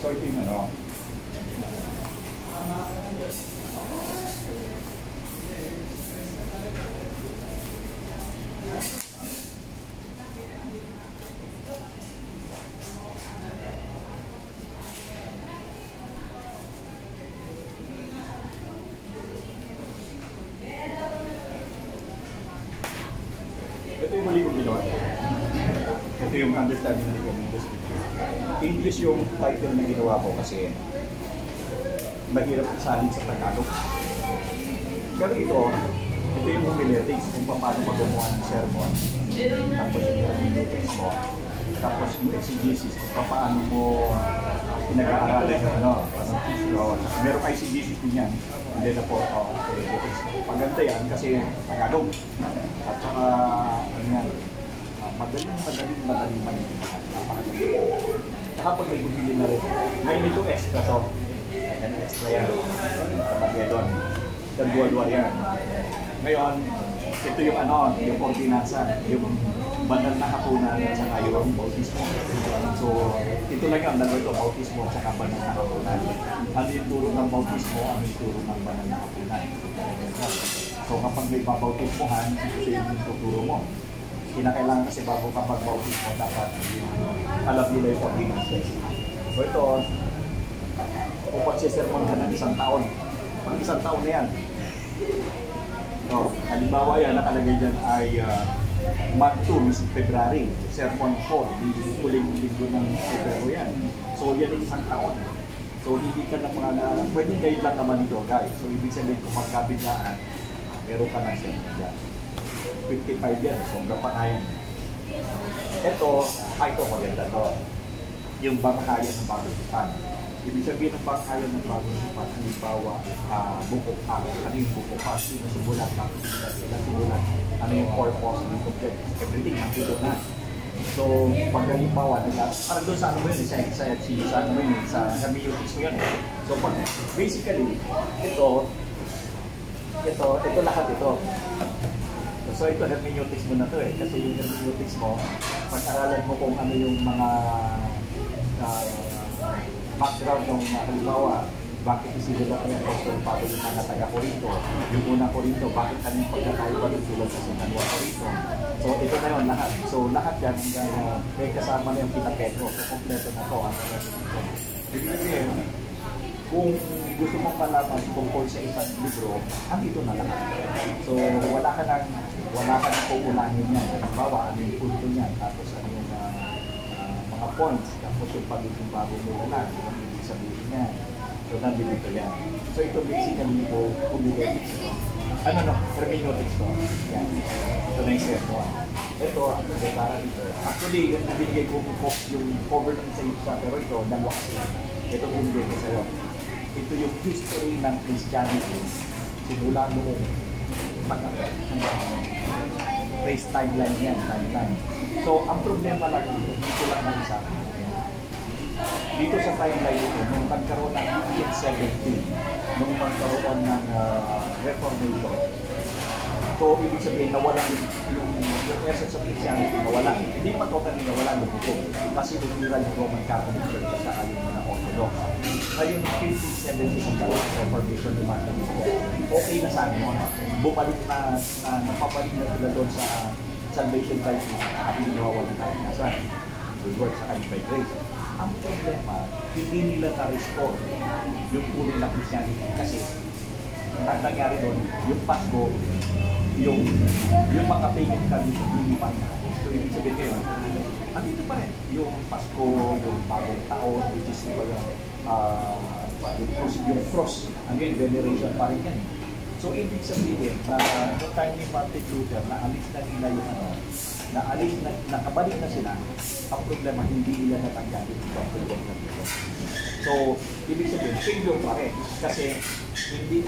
So ito yung ano. Ito yung mali kong ginawa. Ito yung understanding na yung English yung title na ginawa ko kasi mahirap isalin sa Tagalog. Pero ito yung homiletics kung paano magawa ng sermon. Tapos yung hermeneutics mo. Tapos yung exegesis kung paano mo pinag-aaralan yung ano. Meron exegesis din yan. Hindi na po homiletics. Paganda yan kasi Tagalog. At saka ano yan. Madaling maintindihan. Kapag may bumili na rin. Ngayon ito extra to. Yan extra yan. Kapag doon. Dan dua-dua yan. Ngayon, ito yung ano, yung ordinansa, yung banal na hapunan at saka yung bautismo. So, ito lang yung dalawa ito, bautismo at saka banal na hapunan. Ano yung turo ng bautismo, ano yung turo ng banal na hapunan. So, kapag may babautismohan, ito yung tuturo mo. Kinakailangan kasi bago kapag bautismo, dapat alam nila yung ordinansa. So, ito, kung pagsisermon ka ng isang taon, pag isang taon na yan. So, halimbawa yan, nakalagay dyan ay month 2, is February, sermon 4, huling linggo ng February yan. So, yan ay isang taon. So, hindi ka na mga, pwedeng kayo lang naman ito, guys. So, ibig sabihin kung magkabilaan, meron ka ng sermon dyan. 55 yan, so pa na yan. Ito, ito maganda to. Yung banghayan ng bagong tipan. Ibig sabihin ng banghayan ng bagong tipan, halimbawa, bukok pa. Ano yung bukok pa? Sino simulan? Ano yung purpose? Ano yung object? Everything, nandito na. So, pag halimbawa, parang doon sa ano mo yun, sa ano mo yun, sa hermeneutics mo yun. So, basically, ito lahat ito. So ito, hermeneutics mo na to eh. Kasi yung hermeneutics mo, pag-aralan mo kung ano yung mga background ng halimbawa, bakit isinulat ng Apostol Pablo yung mga taga-Corinto, yung unang Corinto, bakit kanyang pagkakaiba ng sulat sa Sinanwa Corinto. So ito na yun lahat. So lahat yan, may kasama na yung Petro. So kompleto na to. Ibig sabihin, kung gusto mong malaman tungkol sa isang libro, andito na lahat. So wala ka nang puulahin yan. Halimbawa, ano yung punto niyan, tapos ano yung mga points, tapos yung pagiging bago mo lang, yung ibig sabihin niya. So nandito yan. So ito basically po, homiletics ito. Hermeneutics to. Yan. Ito na yung sermon. Ito, ang deklara dito. Actually, nabigay ko yung cover ng sa pero ito, dalawa kasi. Ito bumigay ko sa'yo. Ito yung history ng Christianity. Simula noong race timeline yan, timeline. So, ang problema lang dito lang ng isa. Dito sa timeline ito, nung nagkaroon ng 1870, nung nagkaroon ng Reformation, so, ibig sabihin, nawala yung essence of Christianity, nawala. Hindi pa totally nawala yung buto. Kasi lumira yung Roman Catholic Church sa ayon na Orthodox. Ngayon, 1870 ang karoon ng Reformation ng Martin Luther. Okay na sa amin, bumalik na, napabalik na sila doon sa salvation by grace, habang nawawalan tayo nasan. Good work sa kayo by grace. Ang problema, hindi nila na-restore yung puno na Christianity kasi ang nangyari doon, yung Pasko, yung mga pagan kami sa lilipan na. So, ibig sabihin kayo, andito pa rin. Yung Pasko, yung bagong taon, which is yung cross, again, veneration pa rin yan. So, ibig sabihin na noong time ni Martin Luther, naalis na nila yung nakabalik na sila, ang problema, hindi nila natanggapin yung problema nito. So, ibig sabihin, failure pa rin. Kasi, hindi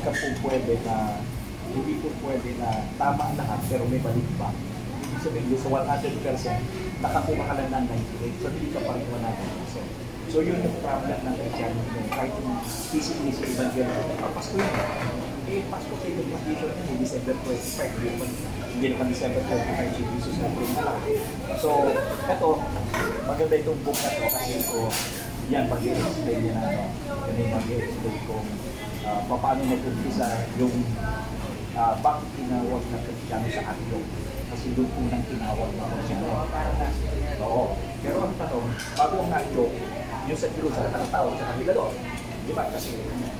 po pwede na tama ang lahat, pero may balik pa. Ibig sabihin, sa 100%, nakakuha ka lang ng 98%, so hindi ka pa rin 100%. So, yun yung problem ng Christianity. Kahit yung physically sa evangelical, Pasko yun. Pasko sa evangelical yun, December 25, hindi naman December 25, si Jesus na rin na lang. So, ito, maganda itong book na ito kasi ito, yan, pag-i-explain niya na ano, yan mag-i-explain kung paano nag-umpisa yung bakit tinawag na Kristiyano sa Antioch. Kasi doon unang tinawag na Kristiyano. Oo. Pero ang tanong, bago ang Antioch, yung sa Jerusalem, ang tawag sa kanila doon. Di ba? Kasi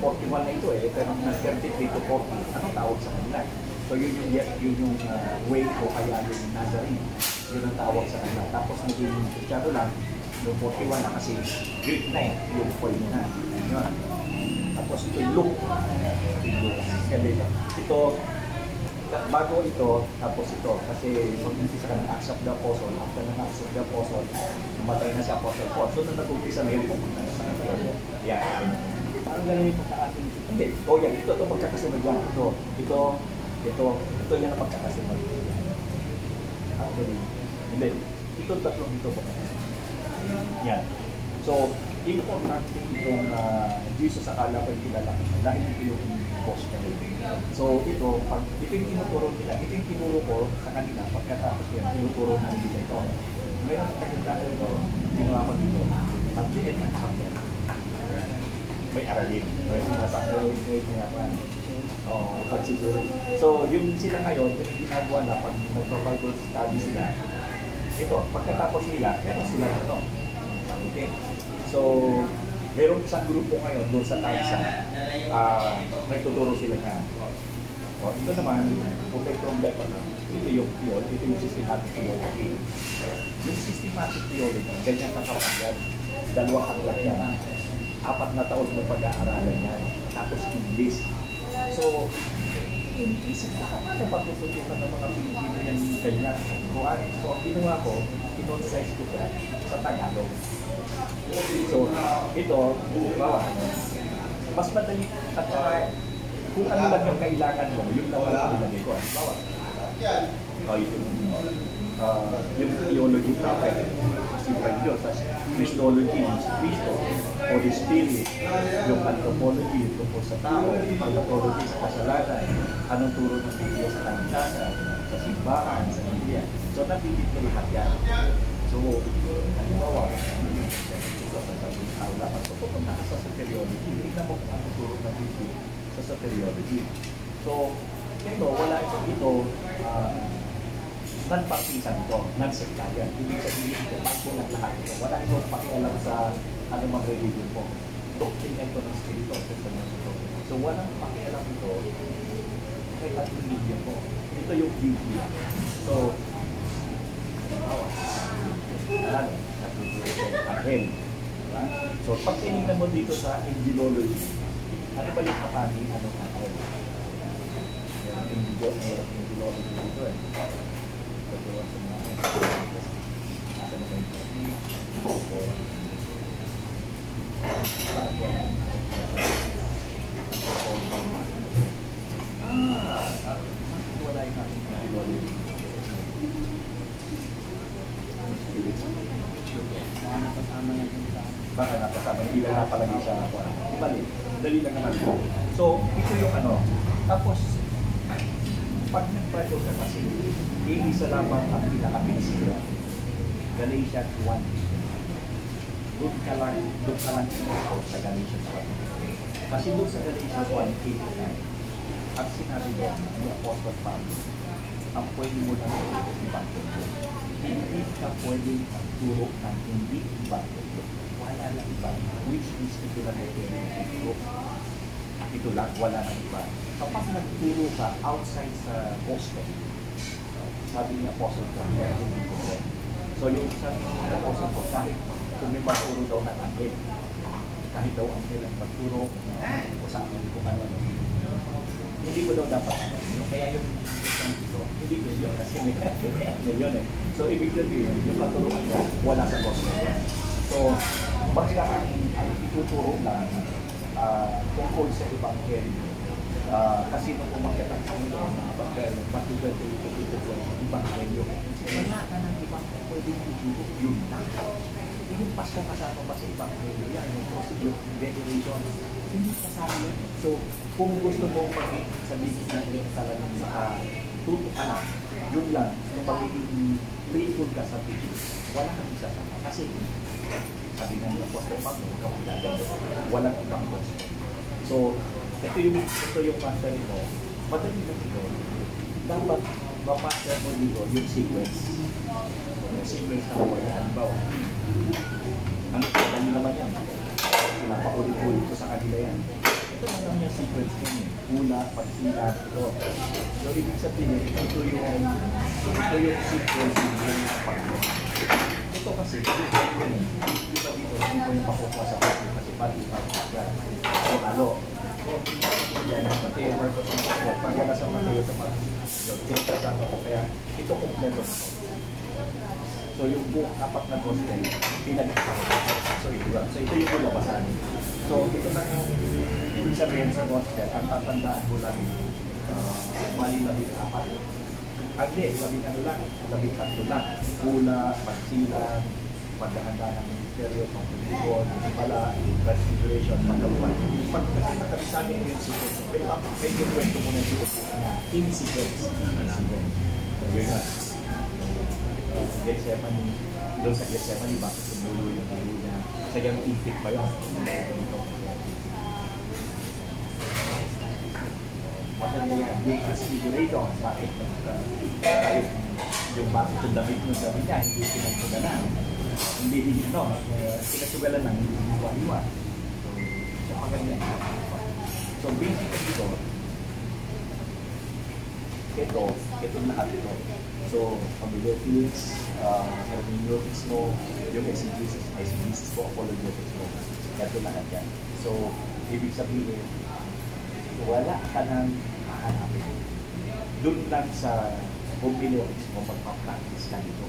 41 na ito eh, pero ng 33 to 40, anong tawag sa kanila? So yun yung way o kaya yung Nazarene. Yun ang tawag sa kanila. Tapos naging Kristiyano lang, yung 41 na kasi Greek na eh, yung point na. Yun. Tapos ito yung Luke. Ito, bago ito, tapos ito, kasi mag-umpisa ka ng Acts of the Apostle, after ng Acts of the Apostle, namatay na si Apostle Paul. So, nung nag-umpisa na yun, pumunta na sa Antioch. Yan. Parang ganun yung pagkakasin. Hindi. O yan, ito magkakasunod yan. Ito yan ang magkakasunod. Actually, hindi. Ito tatlong ito po. Yan. So, importante itong Jesus akala ko yung kilala dahil ito yung boss kanila. So, ito yung tinuturo nila. Ito yung tinuro ko sa kanila. Pagkatapos yan, tinuturo na nila ito. Mayroon sa kanila ito, ginawa ko dito. At the end, may aralin. May sinasabi pagsiguro. So, yung sila ngayon, yung ginagawa na pag mag-Bible study sila, ito, pagkatapos nila, meron sila ito. Okay? So, meron isang grupo ngayon doon sa Tansa, may tuturo sila nga. Ito naman, okay from that one, ito yung theology, ito yung systematic theology. Yung systematic theology, ganyan kakapagyan, dalawang hanggang yan. 4 na taon mo pag-aaralan yan, tapos English. So, isip na paano pagsusutukan ng mga Pilipino yan ganyan. So, ang ginawa ko, in-on-size ko siya sa Tagalog. So, ito, mas madali at kung ano lang yung kailangan mo, yung naman ang ilagay ko. Yung theology prophet, simpan Diyos, Christology, Cristo, Holy Spirit, yung anthropology, yung tungkol sa tao, anthropology sa kasalanan, anong turo ng Biblia sa kaligtasan, sa simbahan, sa Biblia. So, nabibig ko lahat yan. So, halimbawa, dapat so, pupunta ka sa soteriology, hindi na mo kung ano turo ng Biblia sa soteriology. So, ito, wala ito, non-partisan ito, non-sectarian. Ibig sabihin ito, bakit lang lahat ito. Wala ito pakialam sa anumang religion po. Doctrine ito ng Espiritu. So, walang pakialam ito kay at religion po. Ito yung Biblia. So, natuturo ko akin. So, pag tinignan mo dito sa Angelology, ano ba yung kapani? Ano akin? Angelology dito eh. Baka napasama, hindi lang napalagi sa ako. Bali, dali lang naman po. So, ito yung ano. Tapos, pag nag-Bible ka kasi, iisa lamang ang pinaka-pinisira. Galatians 1. Doon ka lang sinasot sa Galatians 1. Kasi doon sa Galatians 1, 8 at sinabi doon, yung Apostle Pablo, ang pwede mo lang ito ibang tuto. Hindi ka pwede magturo ng hindi ibang tuto. Wala lang iba, which is ito lang ito. Ito lang, wala nang iba. Kapag nagturo ka outside sa gospel, sabi ni Apostle John, so yung sabi ni Apostle John, kahit kung may magturo daw ng angel, kahit daw angel ang magturo, o sa akin kung ano, hindi ko daw dapat kaya yung ito, hindi ko yun kasi may angel yun eh. So ibig sabihin, yung magturuan niya, wala sa gospel. So, basta ang ituturo lang tungkol sa Ebanghelyo. Kasi nung umakyat ang Panginoon, matugal ko ito ang Ebanghelyo. Wala ka ng ibang pwedeng ituturo, yun lang. Yung pasto kasama pa sa Ebanghelyo, yan, yung procedure, declaration, hindi kasama yun. So, kung gusto mo sabihin natin talagang tuto ka na, yun lang, yung magiging faithful ka sa Pilipinas, wala kang isasama. Kasi, sabi nga ng Apostle Pablo, huwag kang magdadalo. Walang ibang Diyos. So, ito yung master mo. Madali lang ito. Dapat mapaster mo dito yung sequence. Yung sequence na wala. Halimbawa, ang kanina naman yan. Pinapaulit-ulit ko sa kanila yan. Ito naman yung sequence mo. Una, pagsilat, ito. So, ibig sabihin, ito yung sequence ng pagkakas. Ito kasi, iba dito, hindi ko yung makukuha sa pagkakas kasi pati pagkakas. So, halo. Yan, pati yung work of the pagkala sa Mateo sa pagkakas. So, tinasama ko kaya ito kompleto. So, yung buong apat na gospel, pinag-isama ko. So, ito yung kulabasan. So, ito na yung ibig sabihin sa gospel, ang tatandaan mo lang mali 14. Hindi, 12 lang, 13 lang. Pula, pagsilan, paghahanda ng ministeryo, pagpipon, pala, transfiguration, pagkabuhan. Pag kasi nakasabi yung sequence, may yung kwento mo na dito in sequence. Gethsemane, doon sa Gethsemane, bakit sumulo yung talo niya? Kasi yung intik pa yun. Madali yan, yung transfiguration, bakit yung bakit yung damit ng sabi niya, hindi pinagsugalan. Hindi no, pinagsugalan ng hindi iwa-iwa. So, maganda. So, basically ito lahat ito. So, apologetics, hermeneutics mo, yung exegesis mo, apologetics mo. Ito lahat yan. So, ibig sabihin, wala ka nang hahanapin. Doon lang sa homiletics mo, magpa-practice ka dito.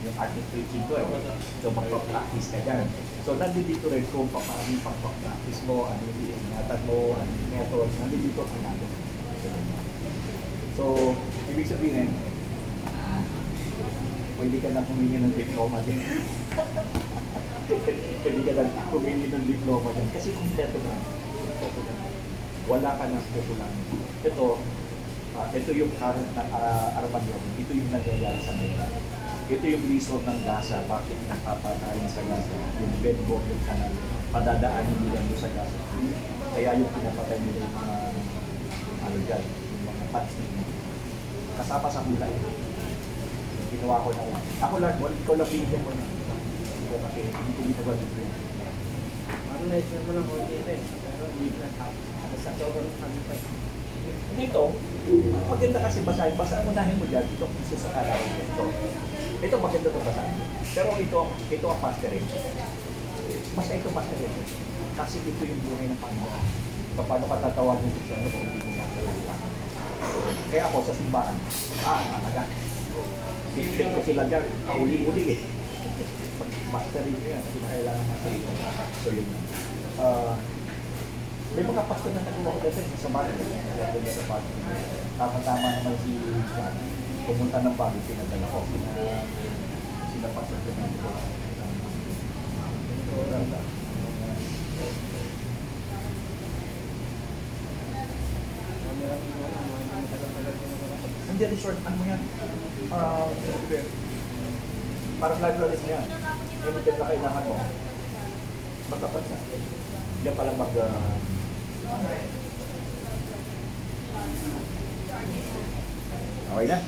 Yung ating preaching ko so magpa-practice ka dyan. So, nandito rin kung paano yung pagpa-practice mo, ano yung ingatan mo, ano yung method, nandito ka natin. So, ibig sabihin, pwede ka na humingi ng diploma din. Pwede ka na humingi ng diploma din. Kasi kompleto na. Wala ka na kukulang. Ito yung current ng Armageddon. Ito yung nangyayari sa Gaza. Ito yung reason ng Gaza. Bakit napapatayin sa Gaza? Yung bedrock, yung kanal. Padadaanin nila doon sa Gaza. Kaya yung pinapatay nila yung mga yung mga patsnik. Kasama sa bulay. Ginawa ko na lang. Ako lang, ikaw lang pinigyan mo na. Kasi hindi ko ginagawa dito. Na-share mo lang konti ito pero hindi na tapos. Sa sobrang kami pa. Dito, maganda kasi basahin mo nahin mo dyan, ito kung sa kalawin ito. Ito maganda ito basahin. Pero ito ang pastorin. Basta ito pastorin. Kasi ito yung buhay ng Panginoon. Paano ka tatawagin ito sa kung hindi mo nakakalawa. Kaya ako sa simbahan, talaga. Sipin ko sila dyan, uli-uli eh. Masterin nyo yan, kasi kailangan masterin nyo. So yun. May mga pastor na nagawa ko dati sa bago. Kaya doon sa bago. Tama-tama naman si Juan. Pumunta ng bago, pinadala ko. Sila pastor ko na ito. Hindi, resort, ano yan? Parang library niya. Yung na kailangan mo. Matapat na. Diyan palang okay na?